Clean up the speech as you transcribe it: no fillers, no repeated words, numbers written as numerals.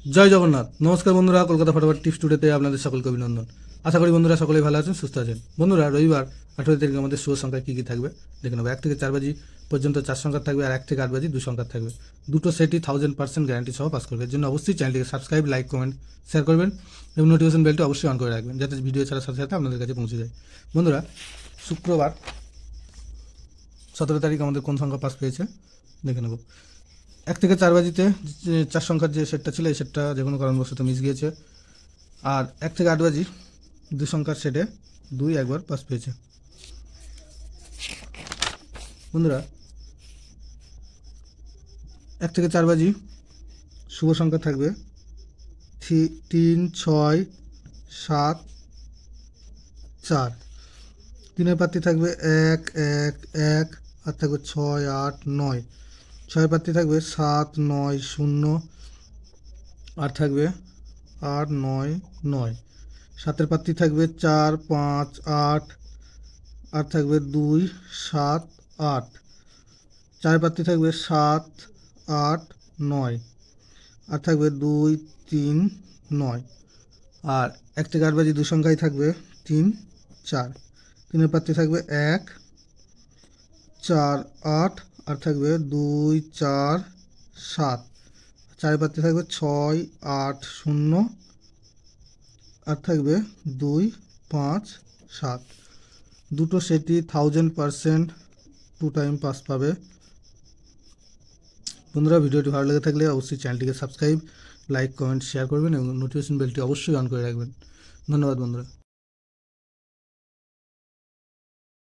জয় জগন্নাথ। নমস্কার বন্ধুরা, কলকাতা ফটাফট টিপস টুডেতে আপনাদের সকলকে অভিনন্দন। আশা করি বন্ধুরা সকলেই ভালো আছেন, সুস্থ আছেন। বন্ধুরা, রবিবার 18 তারিখে আমাদের শুভ সংখ্যা কী কী থাকবে দেখে নেবো। 1 থেকে 4 বাজি পর্যন্ত 4 সংখ্যা থাকবে, আর 1 থেকে 8 বাজি 2 সংখ্যা থাকবে। দুটো সেটই 1000% গ্যারান্টি সহ পাস করবে। এর জন্য অবশ্যই চ্যানেলটিকে সাবস্ক্রাইব, লাইক, কমেন্ট, শেয়ার করবেন এবং নোটিফিকেশন বেলটি অবশ্যই অন করে রাখবেন, যাতে ভিডিও ছাড়ার সাথে সাথে আপনাদের কাছে পৌঁছে যায়। বন্ধুরা, শুক্রবার 17 তারিখ আমাদের কোন সংখ্যা পাস পেয়েছে দেখে নেব। 1 থেকে 4 বাজিতে 4 সংখ্যার যে সেটটা ছিল, এই সেটটা যে কোনো কারণবশত মিস গিয়েছে। আর 1 থেকে 8 বাজি 2 সংখ্যার সেটে 2 একবার পাস পেয়েছে। বন্ধুরা, 1 থেকে 4 বাজি শুভ সংখ্যা থাকবে 3, 6, 7, 4। 3-এর প্রার্থী থাকবে 1, 1, 1, আর থাকবে 6, 8, 9। 6-এর প্রার্থী থাকবে 7, 9, 0, আর থাকবে 8, 9, 9। 7-এর প্রার্থী থাকবে 4, 5, 8, আর থাকবে 2, 7, 8। 4-এর প্রার্থী থাকবে 7, 8, 9, আর থাকবে 2, 3, 9। আর 1 থেকে 8 বাজি 2 সংখ্যায় থাকবে 3, 4। 3-এর প্রার্থী থাকবে 1, 4, 8, আর থাকবে 2, 4, 7। 4-এর প্রার্থী থাকবে 6, 8, 0, আর থাকবে 2, 5, 7। দুটো সেটই 1000% 2 টাইম পাস পাবে। বন্ধুরা, ভিডিওটি ভালো লেগে থাকলে অবশ্যই চ্যানেলটিকে সাবস্ক্রাইব, লাইক, কমেন্ট, শেয়ার করবেন এবং নোটিফিকেশন বেলটি অবশ্যই অন করে রাখবেন। ধন্যবাদ বন্ধুরা।